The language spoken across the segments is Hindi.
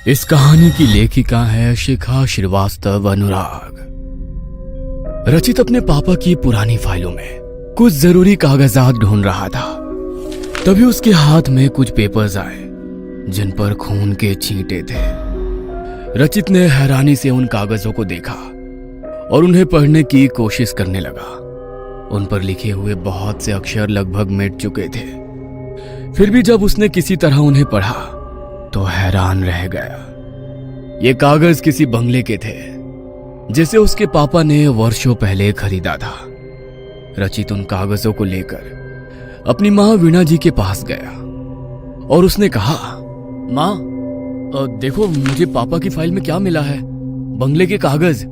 इस कहानी की लेखिका है शिखा श्रीवास्तव अनुराग। रचित अपने पापा की पुरानी फाइलों में कुछ जरूरी कागजात ढूंढ रहा था, तभी उसके हाथ में कुछ पेपर्स आए जिन पर खून के छींटे थे। रचित ने हैरानी से उन कागजों को देखा और उन्हें पढ़ने की कोशिश करने लगा। उन पर लिखे हुए बहुत से अक्षर लगभग मिट चुके थे। फिर भी जब उसने किसी तरह उन्हें पढ़ा तो हैरान रह गया। ये कागज किसी बंगले के थे जिसे उसके पापा ने वर्षों पहले खरीदा था। रचित उन कागजों को लेकर अपनी मां वीणा जी के पास गया और उसने कहा, मां, देखो मुझे पापा की फाइल में क्या मिला है, बंगले के कागज।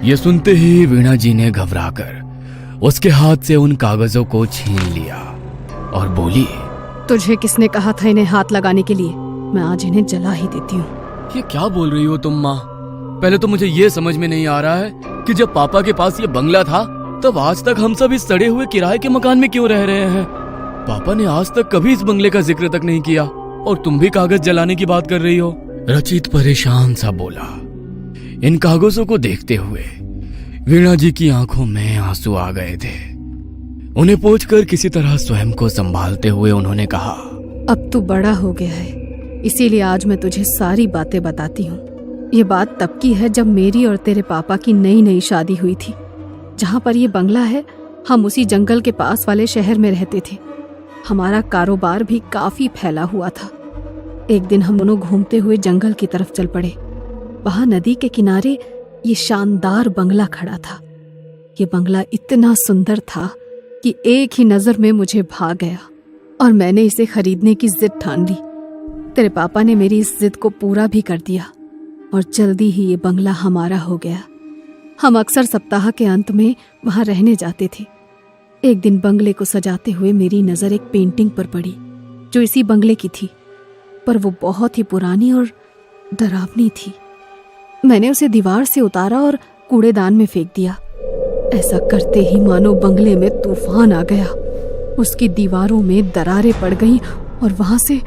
ये सुनते ही वीणा जी ने घबराकर उसके हाथ से उन कागजों को छीन लिया और बोली, तुझे किसने कहा था इन्हें हाथ लगाने के लिए? मैं आज इन्हें जला ही देती हूँ। ये क्या बोल रही हो तुम माँ? पहले तो मुझे ये समझ में नहीं आ रहा है कि जब पापा के पास ये बंगला था तब आज तक हम सब इस सड़े हुए किराए के मकान में क्यों रह रहे हैं? पापा ने आज तक कभी इस बंगले का जिक्र तक नहीं किया और तुम भी कागज जलाने की बात कर रही हो। रचित परेशान सा बोला। इन कागजों को देखते हुए वीणा जी की आंखों में आंसू आ गए थे। उन्हें पोंछकर किसी तरह स्वयं को संभालते हुए उन्होंने कहा, अब तू बड़ा हो गया है, इसीलिए आज मैं तुझे सारी बातें बताती हूँ। ये बात तब की है जब मेरी और तेरे पापा की नई नई शादी हुई थी। जहाँ पर ये बंगला है, हम उसी जंगल के पास वाले शहर में रहते थे। हमारा कारोबार भी काफी फैला हुआ था। एक दिन हम दोनों घूमते हुए जंगल की तरफ चल पड़े। वहाँ नदी के किनारे ये शानदार बंगला खड़ा था। ये बंगला इतना सुंदर था कि एक ही नजर में मुझे भा गया और मैंने इसे खरीदने की जिद ठान ली। तेरे पापा ने मेरी इस जिद को पूरा भी कर दिया और जल्दी ही ये बंगला हमारा हो गया। हम अक्सर सप्ताह के अंत में वहां रहने जाते थे। एक दिन बंगले को सजाते हुए मेरी नजर एक पेंटिंग पर पड़ी जो इसी बंगले की थी, पर वो बहुत ही पुरानी और डरावनी थी। मैंने उसे दीवार से उतारा और कूड़ेदान में फेंक दिया। ऐसा करते ही मानो बंगले में तूफान आ गया। उसकी दीवारों में दरारें पड़ गईं और वहां से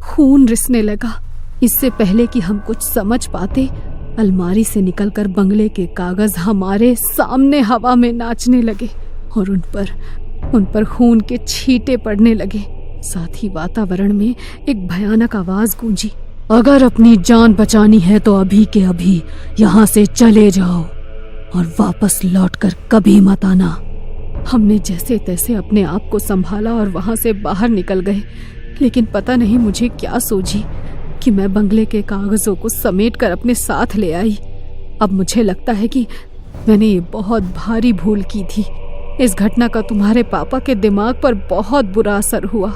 खून रिसने लगा। इससे पहले कि हम कुछ समझ पाते, अलमारी से निकलकर बंगले के कागज हमारे सामने हवा में नाचने लगे और उन पर खून के छींटे पड़ने लगे। साथ ही वातावरण में एक भयानक आवाज गूंजी, अगर अपनी जान बचानी है तो अभी के अभी यहाँ से चले जाओ और वापस लौटकर कभी मत आना। हमने जैसे तैसे अपने आप को संभाला और वहां से बाहर निकल गए, लेकिन पता नहीं मुझे क्या सूझी कि मैं बंगले के कागजों को समेटकर अपने साथ ले आई। अब मुझे लगता है कि मैंने ये बहुत भारी भूल की थी। इस घटना का तुम्हारे पापा के दिमाग पर बहुत बुरा असर हुआ।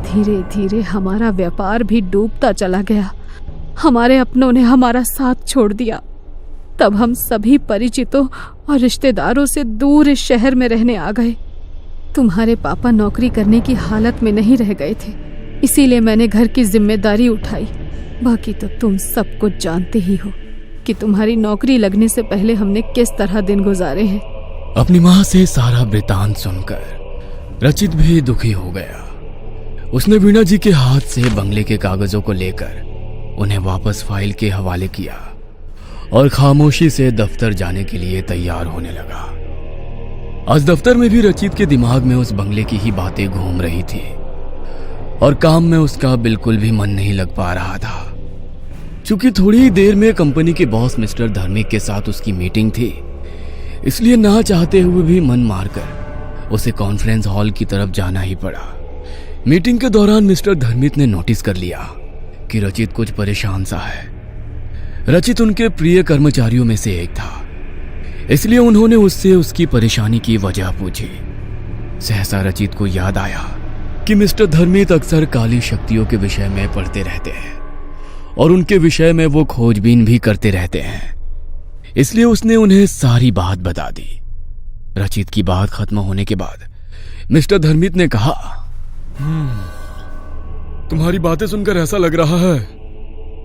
धीरे धीरे हमारा व्यापार भी डूबता चला गया। हमारे अपनों ने हमारा साथ छोड़ दिया। तब हम सभी परिचितों और रिश्तेदारों से दूर इस शहर में रहने आ गए। तुम्हारे पापा नौकरी करने की हालत में नहीं रह गए थे, इसीलिए मैंने घर की जिम्मेदारी उठाई। बाकी तो तुम सब कुछ जानते ही हो कि तुम्हारी नौकरी लगने से पहले हमने किस तरह दिन गुजारे हैं। अपनी माँ से सारा वृतांत सुनकर रचित भी दुखी हो गया। उसने वीणा जी के हाथ से बंगले के कागजों को लेकर उन्हें वापस फाइल के हवाले किया और खामोशी से दफ्तर जाने के लिए तैयार होने लगा। आज दफ्तर में भी रचित के दिमाग में उस बंगले की ही बातें घूम रही थी और काम में उसका बिल्कुल भी मन नहीं लग पा रहा था। चूंकि थोड़ी ही देर में कंपनी के बॉस मिस्टर धर्मिक के साथ उसकी मीटिंग थी, इसलिए ना चाहते हुए भी मन मारकर उसे कॉन्फ्रेंस हॉल की तरफ जाना ही पड़ा। मीटिंग के दौरान मिस्टर धर्मिक ने नोटिस कर लिया कि रचित कुछ परेशान सा है। रचित उनके प्रिय कर्मचारियों में से एक था, इसलिए उन्होंने उससे उसकी परेशानी की वजह पूछी। सहसा रचित को याद आया कि मिस्टर धर्मिक अक्सर काली शक्तियों के विषय में पढ़ते रहते हैं और उनके विषय में वो खोजबीन भी करते रहते हैं, इसलिए उसने उन्हें सारी बात बता दी। रचित की बात खत्म होने के बाद मिस्टर धर्मिक ने कहा, तुम्हारी बातें सुनकर ऐसा लग रहा है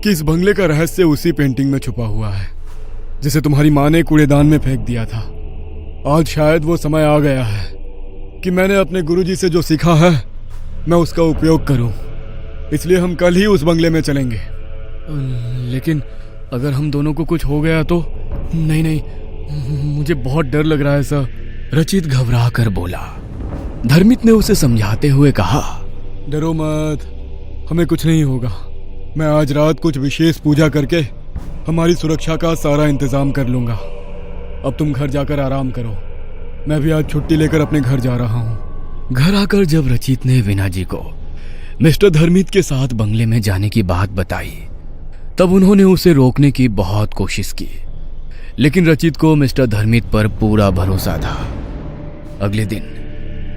कि इस बंगले का रहस्य उसी पेंटिंग में छुपा हुआ है जिसे तुम्हारी माँ ने कूड़ेदान में फेंक दिया था। आज शायद वो समय आ गया है कि मैंने अपने गुरुजी से जो सीखा है मैं उसका उपयोग करूं इसलिए हम कल ही उस बंगले में चलेंगे। लेकिन अगर हम दोनों को कुछ हो गया तो? नहीं नहीं, मुझे बहुत डर लग रहा है सर। रचित घबरा कर बोला। धर्मित ने उसे समझाते हुए कहा, डरो मत, हमें कुछ नहीं होगा। मैं आज रात कुछ विशेष पूजा करके हमारी सुरक्षा का सारा इंतजाम कर लूंगा। अब तुम घर जाकर आराम करो, मैं भी आज छुट्टी लेकर अपने घर जा रहा हूँ। घर आकर जब रचित ने वीणा जी को मिस्टर धर्मित के साथ बंगले में जाने की बात बताई, तब उन्होंने उसे रोकने की बहुत कोशिश की, लेकिन रचित को मिस्टर धर्मित पर पूरा भरोसा था। अगले दिन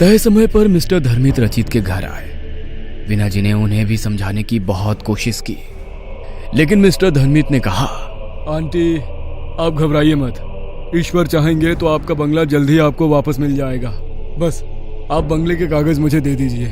तय समय पर मिस्टर धर्मित रचित के घर आए। वीणा जी ने उन्हें भी समझाने की बहुत कोशिश की, लेकिन मिस्टर धर्मित ने कहा, आंटी आप घबराइए मत, ईश्वर चाहेंगे तो आपका बंगला जल्द ही आपको वापस मिल जाएगा। बस आप बंगले के कागज मुझे दे दीजिए।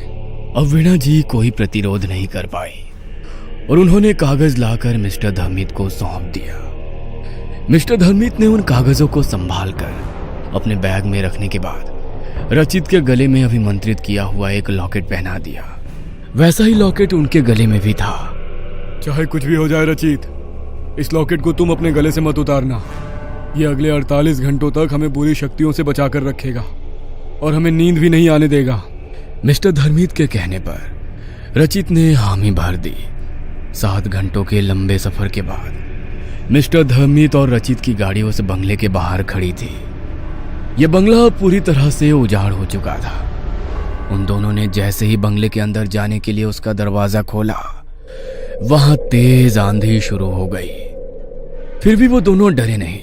अब वीणा जी कोई प्रतिरोध नहीं कर पाई और उन्होंने कागज लाकर मिस्टर धर्मित को सौंप दिया। मिस्टर धर्मित ने उन कागजों को संभाल कर अपने बैग में रखने के बाद रचित के गले में अभिमंत्रित किया हुआ एक लॉकेट पहना दिया। वैसा ही लॉकेट उनके गले में भी था। चाहे कुछ भी हो जाए रचित, इस लॉकेट को तुम अपने गले से मत उतारना। ये अगले 48 घंटों तक हमें बुरी शक्तियों से बचाकर रखेगा और हमें नींद भी नहीं आने देगा। मिस्टर धर्मित के कहने पर रचित ने हामी भर दी। 7 घंटों के लंबे सफर के बाद मिस्टर धर्मित और रचित की गाड़ी उस बंगले के बाहर खड़ी थी। यह बंगला पूरी तरह से उजाड़ हो चुका था। उन दोनों ने जैसे ही बंगले के अंदर जाने के लिए उसका दरवाजा खोला, वहां तेज आंधी शुरू हो गई। फिर भी वो दोनों डरे नहीं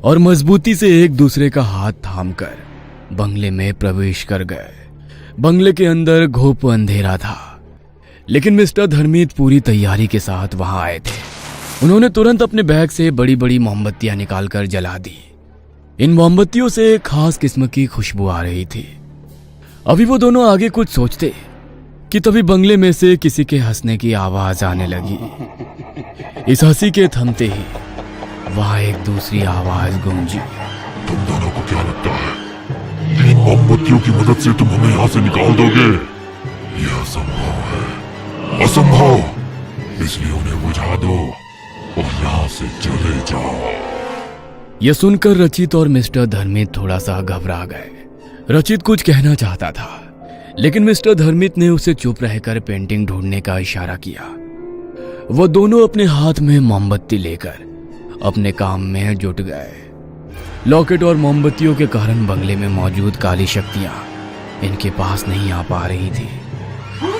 और मजबूती से एक दूसरे का हाथ थामकर बंगले में प्रवेश कर गए। बंगले के अंदर घोप अंधेरा था, लेकिन मिस्टर धर्मित पूरी तैयारी के साथ वहां आए थे। उन्होंने तुरंत अपने बैग से बड़ी बड़ी मोमबत्तियां निकालकर जला दी। इन मोमबत्तियों से एक खास किस्म की खुशबू आ रही थी। अभी वो दोनों आगे कुछ सोचते कि तभी बंगले में से किसी के हंसने की आवाज आने लगी। इस हंसी के थमते ही वहां एक दूसरी आवाज गूंजी। तुम दोनों को क्या लगता है इन मोमबत्तियों की मदद से तुम हमें यहाँ से निकाल दोगे? यह असंभव है, असंभव। इसलिए उन्हें बुझा दो और यहाँ से चले जाओ। यह सुनकर रचित और मिस्टर धर्मित थोड़ा सा घबरा गए। रचित कुछ कहना चाहता था, लेकिन मिस्टर धर्मित ने उसे चुप रहकर पेंटिंग ढूंढने का इशारा किया। वो दोनों अपने हाथ में मोमबत्ती लेकर अपने काम में जुट गए। लॉकेट और मोमबत्तियों के कारण बंगले में मौजूद काली शक्तियां इनके पास नहीं आ पा रही थी,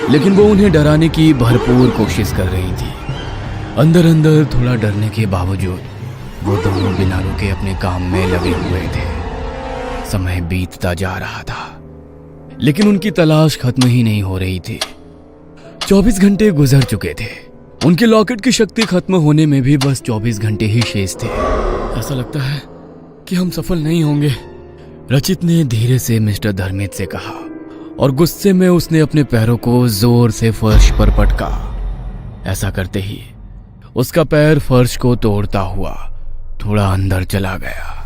लेकिन वो उन्हें डराने की भरपूर कोशिश कर रही थी। अंदर अंदर थोड़ा डरने के बावजूद वो दोनों बिना रुके अपने काम में लगे हुए थे। समय बीतता जा रहा था, लेकिन उनकी तलाश खत्म ही नहीं हो रही थी। 24 घंटे गुजर चुके थे। उनके लॉकेट की शक्ति खत्म होने में भी बस 24 घंटे ही शेष थे। ऐसा लगता है कि हम सफल नहीं होंगे, रचित ने धीरे से मिस्टर धर्मित से कहा और गुस्से में उसने अपने पैरों को जोर से फर्श पर पटका। ऐसा करते ही उसका पैर फर्श को तोड़ता हुआ थोड़ा अंदर चला गया।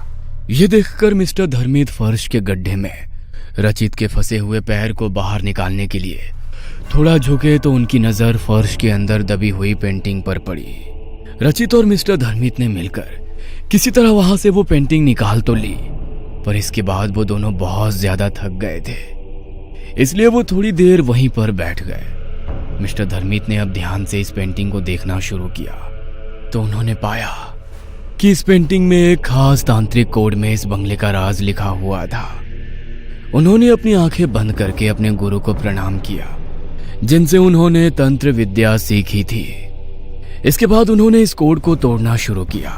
यह देखकर मिस्टर धर्मित फर्श के गड्ढे में रचित के फंसे हुए पैर को बाहर निकालने के लिए थोड़ा झुके तो उनकी नजर फर्श के अंदर दबी हुई पेंटिंग पर पड़ी। रचित और मिस्टर धर्मित ने मिलकर किसी तरह वहां से वो पेंटिंग निकाल तो ली, पर इसके बाद वो दोनों बहुत ज्यादा थक गए थे, इसलिए वो थोड़ी देर वहीं पर बैठ गए। मिस्टर धर्मित ने अब ध्यान से इस पेंटिंग को देखना शुरू किया तो उन्होंने पाया कि इस पेंटिंग में एक खास तांत्रिक कोड में इस बंगले का राज लिखा हुआ था। उन्होंने अपनी आंखें बंद करके अपने गुरु को प्रणाम किया, जिनसे उन्होंने तंत्र विद्या सीखी थी। इसके बाद उन्होंने इस कोड को तोड़ना शुरू किया।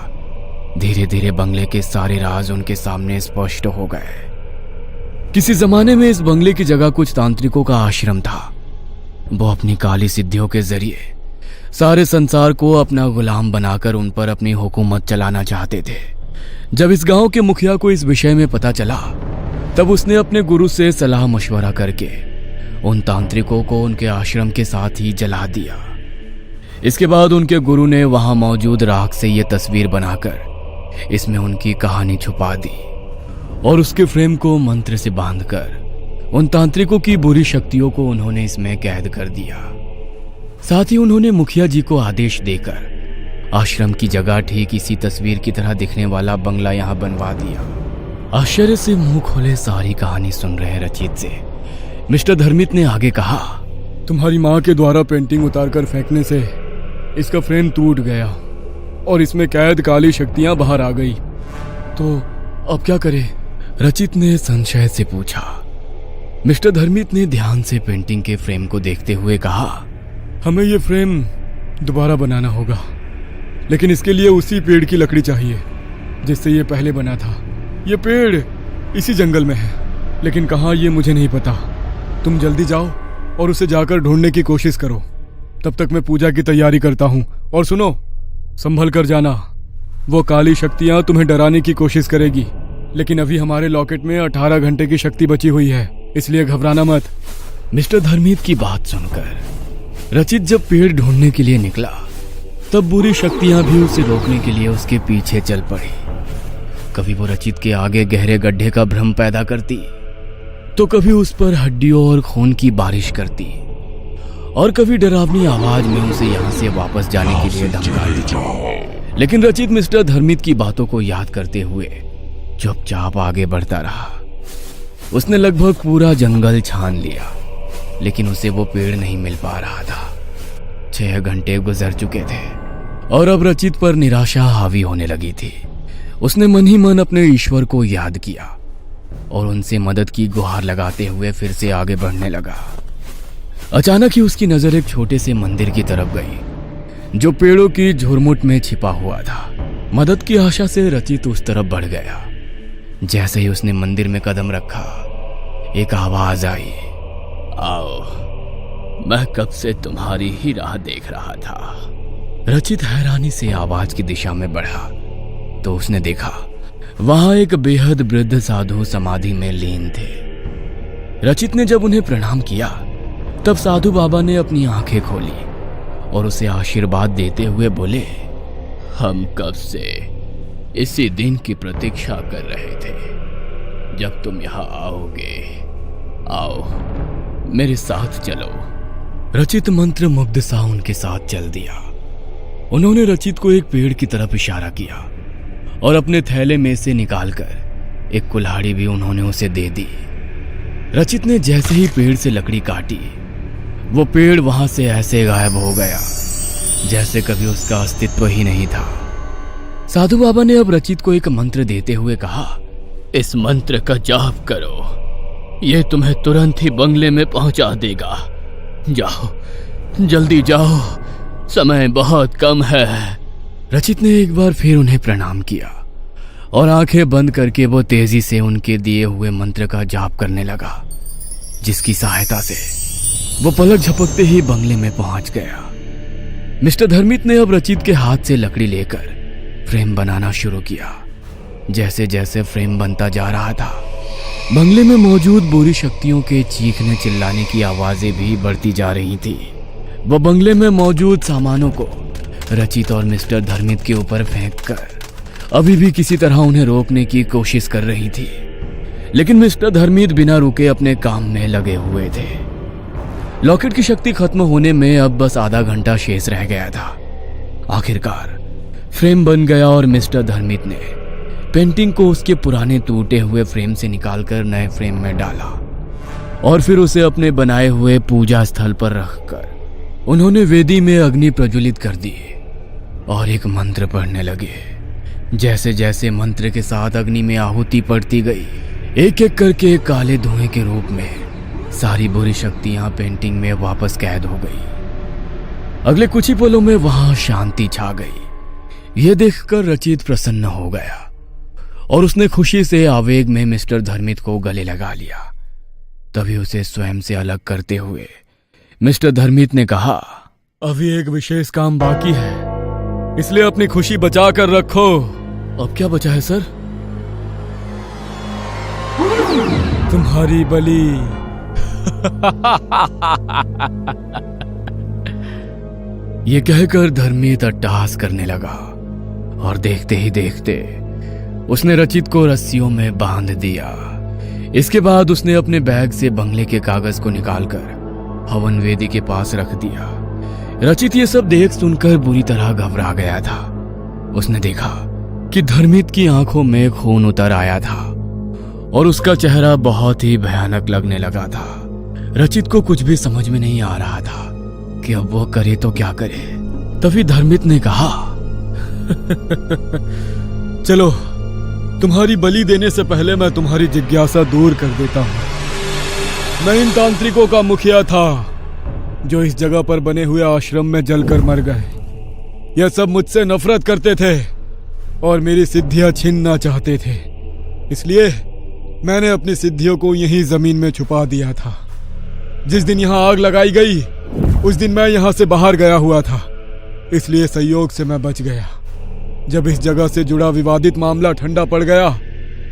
धीरे धीरे बंगले के सारे राज उनके सामने स्पष्ट हो गए। किसी जमाने में इस बंगले की जगह कुछ तांत्रिकों का आश्रम था। वो अपनी काली सिद्धियों के जरिए सारे संसार को अपना गुलाम बनाकर उन पर अपनी हुकूमत चलाना चाहते थे। जब इस गांव के मुखिया को इस विषय में पता चला, तब उसने अपने गुरु से सलाह मशवरा करके उन तांत्रिकों को उनके आश्रम के साथ ही जला दिया। इसके बाद उनके गुरु ने वहां मौजूद राख से यह तस्वीर बनाकर इसमें उनकी कहानी छुपा दी और उसके फ्रेम को मंत्र से बांधकर उन तांत्रिकों की बुरी शक्तियों को उन्होंने इसमें कैद कर दिया। साथ ही उन्होंने मुखिया जी को आदेश देकर आश्रम की जगह ठीक इसी तस्वीर की तरह दिखने वाला बंगला यहां बनवा दिया। आश्चर्य से मुंह खोले सारी कहानी सुन रहे रचित से मिस्टर धर्मित ने आगे कहा, तुम्हारी माँ के द्वारा पेंटिंग उतारकर फेंकने से इसका फ्रेम टूट गया और इसमें कैद काली शक्तियां बाहर आ गई, तो अब क्या करें? रचित ने संशय से पूछा। मिस्टर धर्मित ने ध्यान से पेंटिंग के फ्रेम को देखते हुए कहा, हमें ये फ्रेम दोबारा बनाना होगा, लेकिन इसके लिए उसी पेड़ की लकड़ी चाहिए जिससे ये पहले बना था। ये पेड़ इसी जंगल में है, लेकिन कहाँ ये मुझे नहीं पता। तुम जल्दी जाओ और उसे जाकर ढूंढने की कोशिश करो, तब तक मैं पूजा की तैयारी करता हूँ। और सुनो, संभल कर जाना, वो काली शक्तियाँ तुम्हें डराने की कोशिश करेगी, लेकिन अभी हमारे लॉकेट में 18 घंटे की शक्ति बची हुई है, इसलिए घबराना मत। मिस्टर धर्मित की बात सुनकर रचित जब पेड़ ढूंढने के लिए निकला तब बुरी शक्तियां भी उसे रोकने के लिए उसके पीछे चल पड़ी। कभी वो रचित के आगे गहरे गड्ढे का भ्रम पैदा करती, तो कभी उस पर हड्डियों और खून की बारिश करती, और कभी डरावनी आवाज में उसे यहां से वापस जाने के लिए धमकाती। लेकिन रचित मिस्टर धर्मित की बातों को याद करते हुए चुपचाप आगे बढ़ता रहा। उसने लगभग पूरा जंगल छान लिया, लेकिन उसे वो पेड़ नहीं मिल पा रहा था। 6 घंटे गुजर चुके थे और अब रचित पर निराशा हावी होने लगी थी। उसने मन ही मन अपने ईश्वर को याद किया और उनसे मदद की गुहार लगाते हुए फिर से आगे बढ़ने लगा। अचानक ही उसकी नजर एक छोटे से मंदिर की तरफ गई जो पेड़ों की झुरमुट में छिपा हुआ था। मदद की आशा से रचित उस तरफ बढ़ गया। जैसे ही उसने मंदिर में कदम रखा, एक आवाज आई, आओ, मैं कब से तुम्हारी ही राह देख रहा था। रचित हैरानी से आवाज की दिशा में बढ़ा तो उसने देखा वहां एक बेहद वृद्ध साधु समाधि में लीन थे। रचित ने जब उन्हें प्रणाम किया तब साधु बाबा ने अपनी आंखें खोली और उसे आशीर्वाद देते हुए बोले, हम कब से इसी दिन की प्रतीक्षा कर रहे थे जब तुम यहां आओगे। आओ, मेरे साथ चलो। रचित मंत्र मुग्ध सा उनके साथ चल दिया। उन्होंने रचित को एक पेड़ की तरफ इशारा किया और अपने थैले में से निकालकर एक कुल्हाड़ी भी उन्होंने उसे दे दी। रचित ने जैसे ही पेड़ से लकड़ी काटी, वो पेड़ वहां से ऐसे गायब हो गया जैसे कभी उसका अस्तित्व ही नहीं था। साधु बाबा ने अब रचित को एक मंत्र देते हुए कहा, इस मंत्र का जाप करो, यह तुम्हें तुरंत ही बंगले में पहुंचा देगा। जाओ, जल्दी जाओ, समय बहुत कम है। रचित ने एक बार फिर उन्हें प्रणाम किया और आंखें बंद करके वो तेजी से उनके दिए हुए मंत्र का जाप करने लगा, जिसकी सहायता से वो पलक झपकते ही बंगले में पहुंच गया। मिस्टर धर्मित ने अब रचित के हाथ से लकड़ी लेकर फ्रेम बनाना शुरू किया। जैसे जैसे फ्रेम बनता जा रहा था, बंगले में मौजूद बुरी शक्तियों के चीखने चिल्लाने की आवाजें भी बढ़ती जा रही थी। वो बंगले में मौजूद सामानों को रचित और मिस्टर धर्मित के ऊपर फेंककर अभी भी किसी तरह उन्हें रोकने की कोशिश कर रही थी, लेकिन मिस्टर धर्मित बिना रुके अपने काम में लगे हुए थे। लॉकेट की शक्ति खत्म होने में अब बस आधा घंटा शेष रह गया था। आखिरकार फ्रेम बन गया और मिस्टर धर्मित ने पेंटिंग को उसके पुराने टूटे हुए फ्रेम से निकालकर नए फ्रेम में डाला और फिर उसे अपने बनाए हुए पूजा स्थल पर रखकर उन्होंने वेदी में अग्नि प्रज्वलित कर दी और एक मंत्र पढ़ने लगे। जैसे जैसे मंत्र के साथ अग्नि में आहुति पड़ती गई, एक एक करके काले धुएं के रूप में सारी बुरी शक्तियां पेंटिंग में वापस कैद हो गई। अगले कुछ ही पलों में वहां शांति छा गई। यह देखकर रचित प्रसन्न हो गया और उसने खुशी से आवेग में मिस्टर धर्मित को गले लगा लिया। तभी उसे स्वयं से अलग करते हुए मिस्टर धर्मित ने कहा, अभी एक विशेष काम बाकी है, इसलिए अपनी खुशी बचा कर रखो। अब क्या बचा है सर? तुम्हारी बलि। ये कहकर धर्मित अट्टहास करने लगा और देखते ही देखते उसने रचित को रस्सियों में बांध दिया। इसके बाद उसने अपने बैग से बंगले के कागज को निकालकर हवन वेदी के पास रख दिया। रचित ये सब देख सुनकर बुरी तरह घबरा गया था। उसने देखा कि धर्मित की आंखों में खून उतर आया था और उसका चेहरा बहुत ही भयानक लगने लगा था। रचित को कुछ भी समझ में नहीं आ रहा था कि अब वो करे तो क्या करे। तभी धर्मित ने कहा, चलो, तुम्हारी बलि देने से पहले मैं तुम्हारी जिज्ञासा दूर कर देता हूं। मैं इन तांत्रिकों का मुखिया था जो इस जगह पर बने हुए आश्रम में जलकर मर गए। यह सब मुझसे नफरत करते थे और मेरी सिद्धियां छीनना चाहते थे। इसलिए मैंने अपनी सिद्धियों को यहीं जमीन में छुपा दिया था। जिस दिन यहां आग लगाई गई उस दिन मैं यहां से बाहर गया हुआ था, इसलिए संयोग से मैं बच गया। जब इस जगह से जुड़ा विवादित मामला ठंडा पड़ गया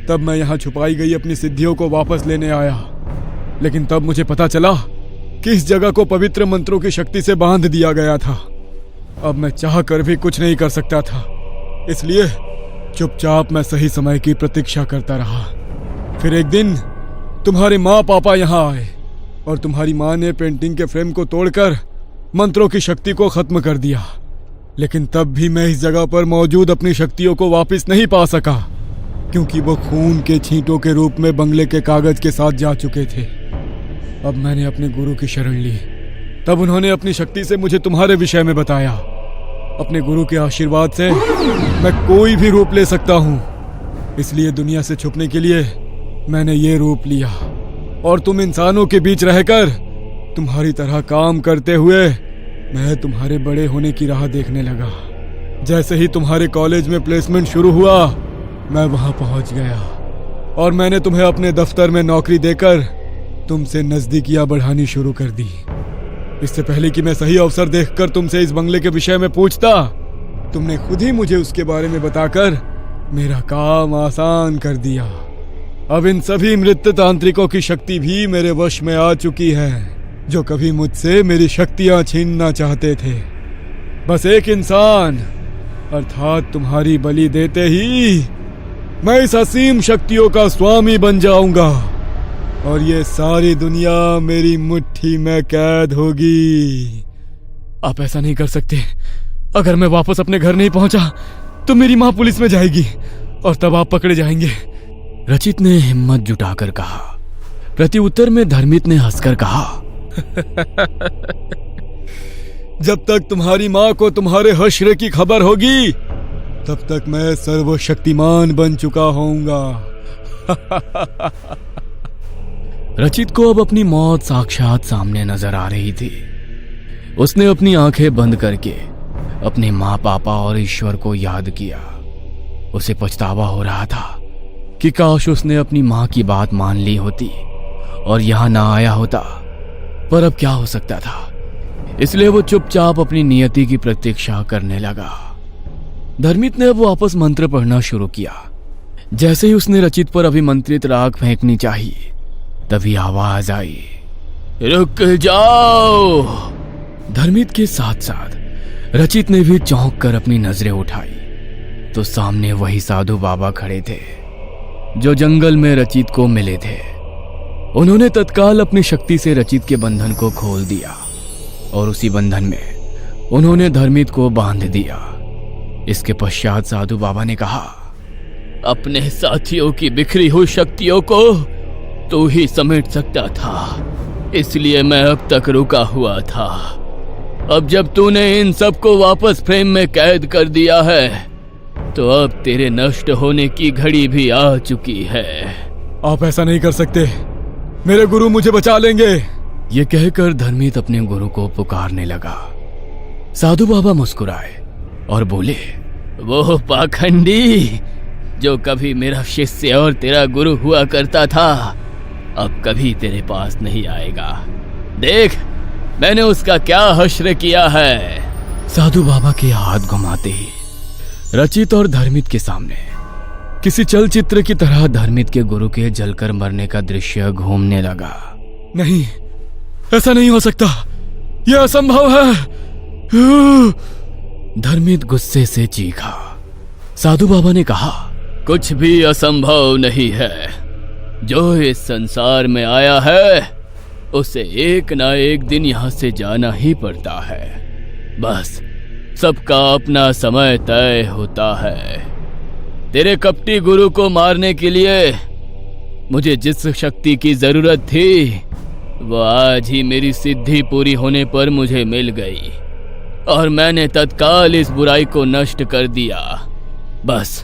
तब मैं यहां छुपाई गई अपनी सिद्धियों को वापस लेने आया। लेकिन तब मुझे पता चला कि इस जगह को पवित्र मंत्रों की शक्ति से बांध दिया गया था। अब मैं चाह कर भी कुछ नहीं कर सकता था, इसलिए चुपचाप मैं सही समय की प्रतीक्षा करता रहा। फिर एक दिन तुम्हारे माँ पापा यहाँ आए और तुम्हारी माँ ने पेंटिंग के फ्रेम को तोड़कर मंत्रों की शक्ति को खत्म कर दिया। लेकिन तब भी मैं इस जगह पर मौजूद अपनी शक्तियों को वापस नहीं पा सका, क्योंकि वो खून के छींटों के रूप में बंगले के कागज के साथ जा चुके थे। अब मैंने अपने गुरु की शरण ली। तब उन्होंने अपनी शक्ति से मुझे तुम्हारे विषय में बताया। अपने गुरु के आशीर्वाद से मैं कोई भी रूप ले सकता हूँ, इसलिए दुनिया से छुपने के लिए मैंने ये रूप लिया और तुम इंसानों के बीच रहकर तुम्हारी तरह काम करते हुए मैं तुम्हारे बड़े होने की राह देखने लगा। जैसे ही तुम्हारे कॉलेज में प्लेसमेंट शुरू हुआ मैं वहां पहुंच गया और मैंने तुम्हें अपने दफ्तर में नौकरी देकर तुमसे नजदीकियां बढ़ानी शुरू कर दी। इससे पहले कि मैं सही अवसर देखकर तुमसे इस बंगले के विषय में पूछता, तुमने खुद ही मुझे उसके बारे में बताकर मेरा काम आसान कर दिया। अब इन सभी मृत तांत्रिकों की शक्ति भी मेरे वश में आ चुकी है, जो कभी मुझसे मेरी शक्तियां छीनना चाहते थे। बस एक इंसान अर्थात तुम्हारी बलि देते ही मैं इस असीम शक्तियों का स्वामी बन जाऊंगा और ये सारी दुनिया मेरी मुट्ठी में कैद होगी। आप ऐसा नहीं कर सकते। अगर मैं वापस अपने घर नहीं पहुंचा तो मेरी मां पुलिस में जाएगी और तब आप पकड़े जाएंगे। रचित ने हिम्मत जुटाकर कहा। प्रत्युत्तर में धर्मित ने हंसकर कहा, जब तक तुम्हारी माँ को तुम्हारे हश्र की खबर होगी तब तक मैं सर्वशक्तिमान बन चुका होऊंगा। रचित को अब अपनी मौत साक्षात सामने नजर आ रही थी। उसने अपनी आंखें बंद करके अपने माँ पापा और ईश्वर को याद किया। उसे पछतावा हो रहा था कि काश उसने अपनी माँ की बात मान ली होती और यहां ना आया होता, पर अब क्या हो सकता था। इसलिए वो चुपचाप अपनी नियति की प्रतीक्षा करने लगा। धर्मित ने अब वापस मंत्र पढ़ना शुरू किया। जैसे ही उसने रचित पर अभिमंत्रित राग फेंकनी चाहिए तभी आवाज आई, रुक जाओ। धर्मित के साथ साथ रचित ने भी चौंक कर अपनी नजरें उठाई तो सामने वही साधु बाबा खड़े थे जो जंगल में रचित को मिले थे। उन्होंने तत्काल अपनी शक्ति से रचित के बंधन को खोल दिया और उसी बंधन में उन्होंने धर्मित को बांध दिया। इसके पश्चात साधु बाबा ने कहा, अपने साथियों की बिखरी हुई शक्तियों को तू ही समेट सकता था, इसलिए मैं अब तक रुका हुआ था। अब जब तूने इन सबको वापस फ्रेम में कैद कर दिया है तो अब तेरे नष्ट होने की घड़ी भी आ चुकी है। आप ऐसा नहीं कर सकते, मेरे गुरु मुझे बचा लेंगे। ये कहकर धर्मित अपने गुरु को पुकारने लगा। साधु बाबा मुस्कुराए और बोले, वो पाखंडी जो कभी मेरा शिष्य और तेरा गुरु हुआ करता था अब कभी तेरे पास नहीं आएगा। देख मैंने उसका क्या हश्र किया है। साधु बाबा के हाथ घुमाते ही रचित और धर्मित के सामने किसी चलचित्र की तरह धर्मित के गुरु के जलकर मरने का दृश्य घूमने लगा। नहीं, ऐसा नहीं हो सकता, यह असंभव है। धर्मित गुस्से से चीखा। साधु बाबा ने कहा, कुछ भी असंभव नहीं है। जो इस संसार में आया है उसे एक ना एक दिन यहां से जाना ही पड़ता है। बस सबका अपना समय तय होता है। तेरे कपटी गुरु को मारने के लिए मुझे जिस शक्ति की जरूरत थी वो आज ही मेरी सिद्धि पूरी होने पर मुझे मिल गई और मैंने तत्काल इस बुराई को नष्ट कर दिया। बस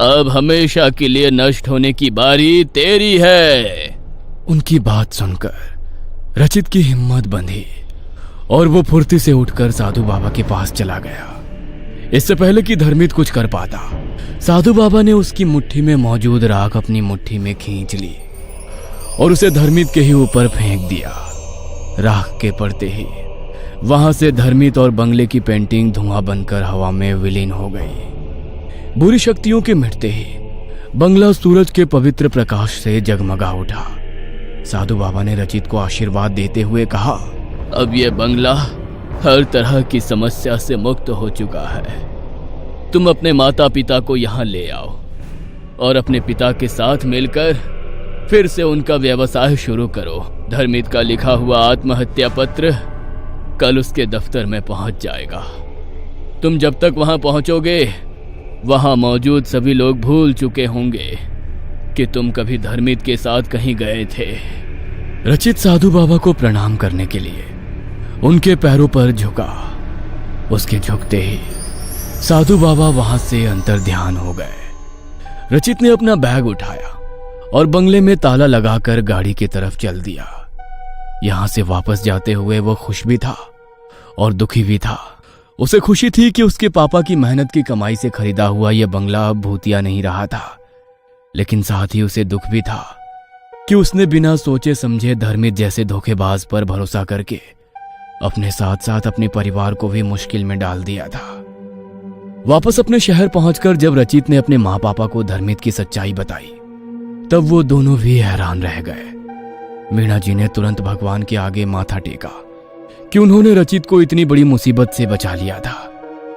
अब हमेशा के लिए नष्ट होने की बारी तेरी है। उनकी बात सुनकर रचित की हिम्मत बंधी और वो फुर्ती से उठकर साधु बाबा के पास चला गया। इससे पहले कि धर्मित कुछ कर पाता, साधु बाबा ने उसकी मुट्ठी में मौजूद राख अपनी मुट्ठी में खींच ली और उसे धर्मित के ही ऊपर फेंक दिया। राख के पड़ते ही वहां से धर्मित और बंगले की पेंटिंग धुआं बनकर हवा में विलीन हो गई। बुरी शक्तियों के मिटते ही बंगला सूरज के पवित्र प्रकाश से जगमगा उठा। साधु बाबा ने रचित को आशीर्वाद देते हुए कहा, अब यह बंगला हर तरह की समस्या से मुक्त हो चुका है। तुम अपने माता पिता को यहाँ ले आओ और अपने पिता के साथ मिलकर फिर से उनका व्यवसाय शुरू करो। धर्मित का लिखा हुआ आत्महत्या पत्र कल उसके दफ्तर में पहुंच जाएगा। तुम जब तक वहां पहुंचोगे वहां मौजूद सभी लोग भूल चुके होंगे कि तुम कभी धर्मित के साथ कहीं गए थे। रचित साधु बाबा को प्रणाम करने के लिए उनके पैरों पर झुका। उसके झुकते ही साधु बाबा वहां से अंतर्ध्यान हो गए। रचित ने अपना बैग उठाया और बंगले में ताला लगाकर गाड़ी की तरफ चल दिया। यहां से वापस जाते हुए वो खुश भी था और दुखी भी था। उसे खुशी थी कि उसके पापा की मेहनत की कमाई से खरीदा हुआ यह बंगला अब भूतिया नहीं रहा था, लेकिन साथ ही उसे दुख भी था कि उसने बिना सोचे समझे धर्मित जैसे धोखेबाज पर भरोसा करके अपने साथ साथ अपने परिवार को भी मुश्किल में डाल दिया था। वापस अपने शहर पहुंचकर जब रचित ने अपने माँ पापा को धर्मित की सच्चाई बताई तब वो दोनों भी हैरान रह गए। मीणा जी ने तुरंत भगवान के आगे माथा टेका कि उन्होंने रचित को इतनी बड़ी मुसीबत से बचा लिया था।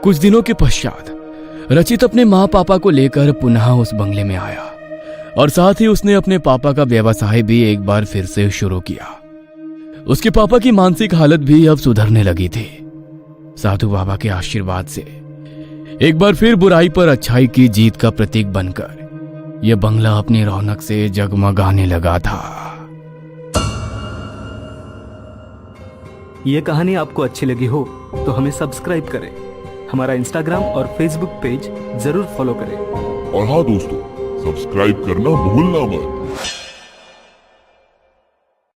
कुछ दिनों के पश्चात रचित अपने माँ पापा को लेकर पुनः उस बंगले में आया और साथ ही उसने अपने पापा का व्यवसाय भी एक बार फिर से शुरू किया। उसके पापा की मानसिक हालत भी अब सुधरने लगी थी। साधु बाबा के आशीर्वाद से एक बार फिर बुराई पर अच्छाई की जीत का प्रतीक बनकर यह बंगला अपनी रौनक से जगमगाने लगा था। ये कहानी आपको अच्छी लगी हो तो हमें सब्सक्राइब करें, हमारा इंस्टाग्राम और फेसबुक पेज जरूर फॉलो करें। और हाँ दोस्तों, सब्सक्राइब करना भूलना मत।